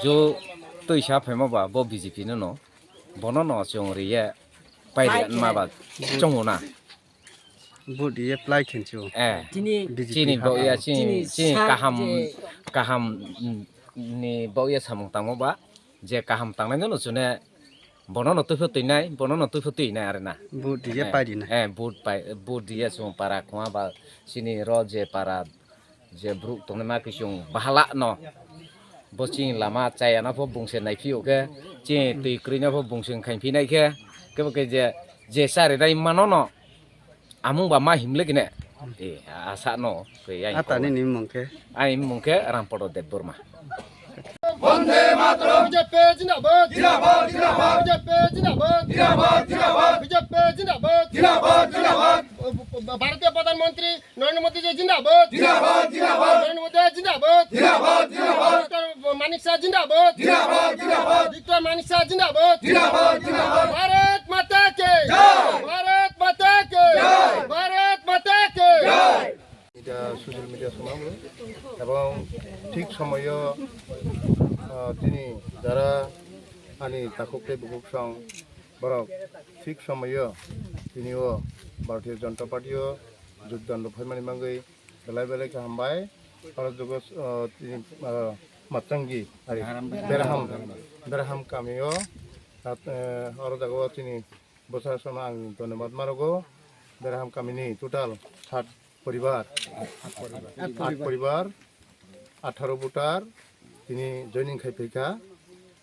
जो तैसा फेमबा बो बीजेपी नो बनो न चोंरिया पाइरे माबा चोंगना बुट ये प्लाई खेंचो चीनी बौया चीनी kaham ni bauya samung tangmoba je kaham tangnai no chune bono no tufu tuinai arena बुट ये पाइडी ना boot dia chung para khwa ba sini ro je para je bruk tongne ma kisung bahala no bosing lama chaya na pho bungse nai phiu ke che tui kri na pho bungsing khain phi nai ke je sare dai mano no amung ba ma himle kine asa no ke आता नहीं मंगे ai mungke rampodo de burma বন্দে মাতরম BJP জিন্দাবাদ জিন্দাবাদ জিন্দাবাদ BJP জিন্দাবাদ জিন্দাবাদ জিন্দাবাদ BJP জিন্দাবাদ জিন্দাবাদ জিন্দাবাদ ভারতীয় প্রধানমন্ত্রী নরেন্দ্র মোদী জি জিন্দাবাদ জিন্দাবাদ জিন্দাবাদ নরেন্দ্র মোদী জিন্দাবাদ জিন্দাবাদ জিন্দাবাদ মানিক শাহ জিন্দাবাদ জিন্দাবাদ জিন্দাবাদ ভিক্টর মানিক শাহ জিন্দাবাদ জিন্দাবাদ জিন্দাবাদ ভারত মাতা কে জয় ভারত মাতা কে জয় ভারত মাতা কে জয় এটা সোশ্যাল মিডিয়া শোনাবো এবং ঠিক সময়ও তিনি যারা আনি তাকুকে বুকুক সং বরক ঠিক সময়ও তিনিও ভারতীয় জনতা পার্টিও যোগদান ফাইমানি মাঙ্গই বেলায় বেলায় হামবাই ভারত যুগ তিনি মাতঙ্গি আর বেরহাম কামিও আরো জায়গা তিনি বছর সময় আং ধন্যবাদ মারগো বেরহাম কামিনি টোটাল 7 পরিবার 8 পরিবার 18 ভোটার তিনি জয়নিং খাইফেখা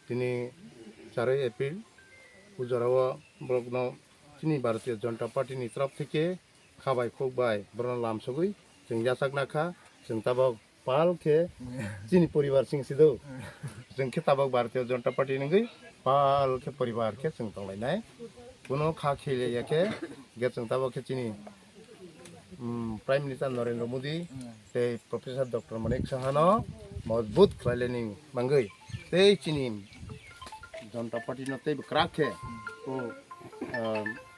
তিনি 4 এপ্রিল উজরাও ব্লকন তিনি ভারতীয় জনতা পার্টিনি তরফ থেকে খাবাই খোকবাই বরন লামসগৈ जों जासागनाखा जों ताबक पालके তিনি পরিবার সিংসিদौ जों के ताबक भारतीय जनता पार्टी नगै पालके परिवार के जों तंलायनाय कोनो खा खेलेयाके गे जों ताबक चिनि प्राइम मिनिस्टर नरेंद्र मोदी ते प्रोफेसर डॉक्टर मनिक साहानो मजबूत खालायनि मांगै ते चिनि जनता पार्टी नते क्राखे ओ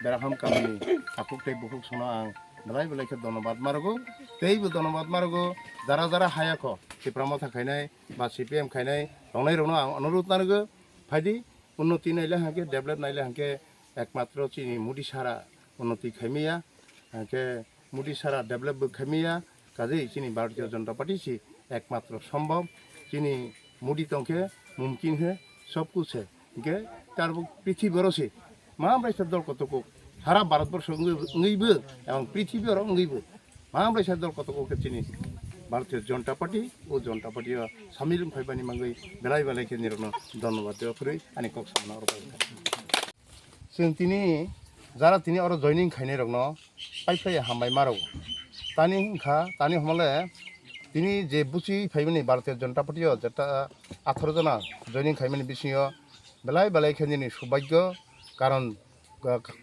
बेराहाम कामनि आकुकते बुकुक सना आं बेलाय बेलायखे धन्यबाद मारगौ तेइबो धन्यबाद मारगौ जारा जारा हायाखो सिप्रामा थाखायनाय बा सीपीएम खायनाय रंनाय रंनो आं अनुरोध नारगो फायदि उन्नति नायले हांके डेभलप नायले हांके एकमात्र चिनि मुदि सारा उन्नति खायमिया हांके मुदि सारा डेभलप खायमिया काजै चिनि भारतीय जनता पार्टी सी एकमात्र सम्भव चिनि मुदि तंके मुमकिन है सब कुछ है के तार पृथ्वी रसे माब्रै दल कतको सारा भारतवर्ष ngैबो एवं पृथ्वी ngैबो माब्रै दल कतको चिनि भारतीय जनता पार्टी ओ जनता पार्टी सामिल फाइबानि मांगै बेलाय बेलाय के निरनो धन्यबाद देवफुरै आनि कक्सना जों तिनि जारा तिनि अर जयनिं खायनाय रंनो पाइफाय हामबाय मारो तानि हिंखा तानि हमले तिनि जे बुचि फाइबानि भारतीय जनता पार्टी जेटा 18 जना जयनिं खायमानि बिसियो बेलाय बेलाय के नि सौभाग्य कारण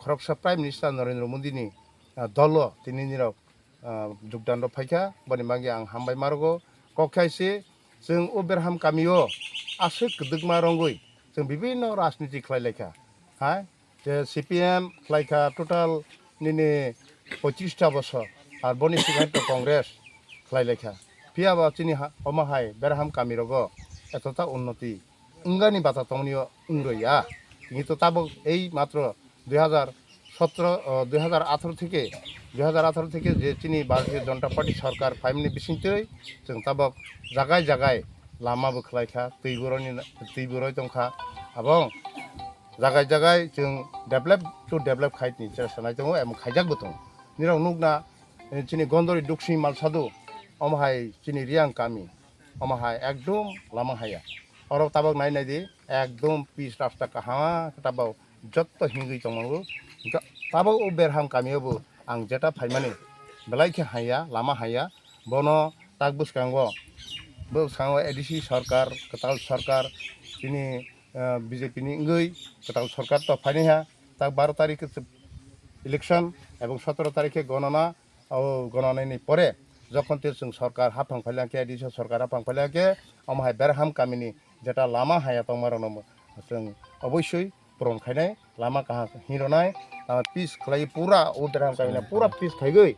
खरगसा प्राइम मिनिस्टार नरेंद्र मोदीनि दल तिनि निराव যোগদান फायखा बनि मागे आं हामबाय मारगौ कखायसे जों ओ बेरहाम कामियो आसे गदगमा रंगै जों विभिन्न राजनीति खलायलायखा हा जे सीपीएम खलायखा टोटाल निने 25 टा बছর আর बनि सिगांत कांग्रेस खलायलायखा पियाबा चिनि अमाहाय बेरहाम कामिरगो एतटा उन्नति इंगानि बाता तमनियो उंगैया কিন্তু তাবো এই মাত্র 2018 থেকে যে চিনি ভারতীয় জনতা পার্টি সরকার ফাইমনি বিসিंतै जों ताबक জাগায় জাগায় লামাबो खलायखा दैबरय दंखा এবং জাগায় জাগায় जों डेभलप खायनि চেষ্টা दङ এবং खायजाकबो दङ निराव नुगना चिनि गन्दरि दुखसि मालसादु अमहाय चिनि रियां कामि अमहाय एकदम लामा हाया और ताबक नाय दि एकदम पिस रास्ता कहा ताबक जत्त हिंगै दंगो ताबक ओ बेरहाम कामियाबो आं जेटा फाइमानि बेलायखे हाया लामा हाया बनो ताक बुसखांगो एडिसि सरकार कताल सरकार तिनि बीजेपी नि इंगै कताल सरकार तो फाइनहा ताक 12 तारिख इलेक्शन एवं 17 तारिखे गणना और गणनानि परे যখন তে जों सरकार हाफां फाइलाके एडिसि सरकार हाफां फाइलाके अमहाय बेरहाम कामिनि जेटा लामा हाया तंमारनो जों अवश्य पूरण खायनाय लामा कहा हिरनाय पिस खलाय पूरा ओ बेरहाम कामिना पूरा पिस खायगै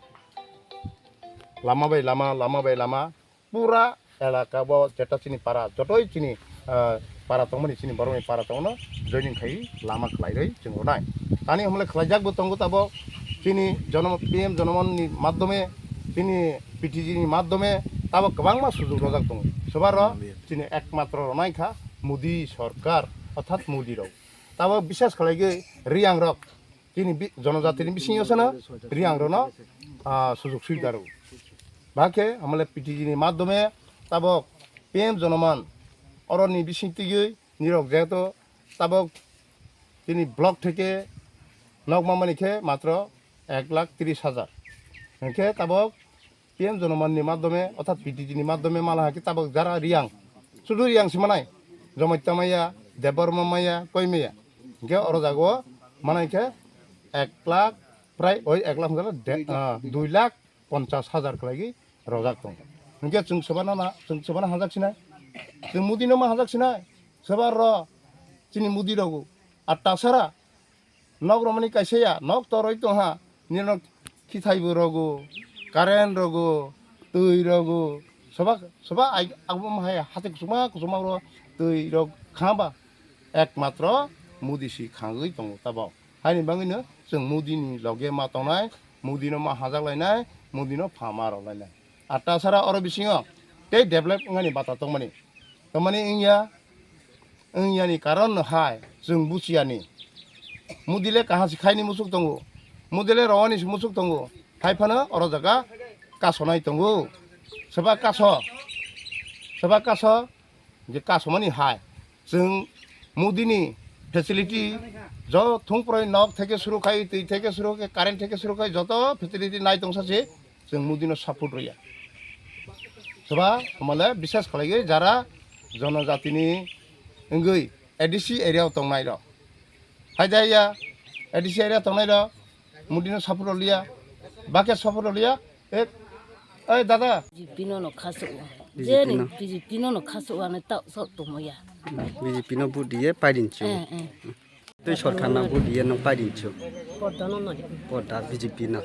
लामा बाय लामा पूरा एलाका बो जेटा चिनि पारा जतय चिनि para tongmani sini boroni para tongno joining khai lama khlairoi जों rodai tani hamle khlaijak bo tongo tabo sini jonom PM jonomon ni মাধ্যমে sini PTG ni মাধ্যমে tabo kwbangma sujog rojak tongo sobaro sini ekmatro ronaikha Modi সরকার অর্থাৎ Modi rock tabo বিশ্বাস khlaige riang rok sini জনজাতিনি bisingo sana riang rono sujog suবিধা rok বাকে আমলে PTG ni মাধ্যমে tabo PM জনমান অরণি বিসিংতিগৈ নিরক যেহেতু তাবক তিনি block থেকে নগমামানিকে মাত্র 1,30,000 একে তাবক PM জনমাননি মাধ্যমে অর্থাৎ PTGনি মাধ্যমে মালাহাকি তাবক যারা রিয়াং শুধু রিয়াং সিমানাই জমৈত্যামাইয়া দেববর্মামাইয়া কইমিয়া একে অরজাগো মানাইকে 1 লাখ প্রায় ওই 1 লাখ 2,50,000 লাগি রজাক দं একে जों सोबाना हाजाकसिना जों मुदिनो मा हाजाकसिना सोबार र जोंनि मुदि रगु आर तासारा नग रमानि कायसेया नग तरय दंहा निनो खिथाइबो रगु कारेन्ट रगु दै रगु सबा आगबो माहाय हाते कुसुमा र दै रग खाबा एकमात्र मुदिसि खाङै दं ताबाव हानि बाङैनो जों मुदिनि लगे मा तंनाय मुदिनो मा हाजाकलायनाय मुदिनो फामा रलायनाय आर तासारा अर बिसिङो ते develop ngani bata tongmani tomani ingya ni karon hai जों बुसियानि मुदिले काहा सिखाइनि मुसुक दंगो मुदिले रवानि मुसुक दंगो हाइफानो अर जागा कासनाय दंगो सोबा कास जे कासमानि हाय जों मुदिनि फेसिलिटी ज थुंप्रय नक থেকে শুরু খাই दै থেকে শুরু খাই কারেন্ট থেকে শুরু খাই যত फेसिलिटी नाय दंसासे जों मुदिनो सापर्ट रया सोबा हमले विश्वास खालायो जारा जनजातिनि इंगै एडिसि एरियाव तंनाय र हायदाया एडिसि एरिया तंनाय र मुदिनो सापर्ट लिया बाके सापर्ट लिया ए दादा बिजिपिनो खासो जेनि बिजिपिनो खासो आने ता सब तमया BJP no vote diye paidinchu tei sarkar na vote diye no paidinchu पडदानो न pota BJP na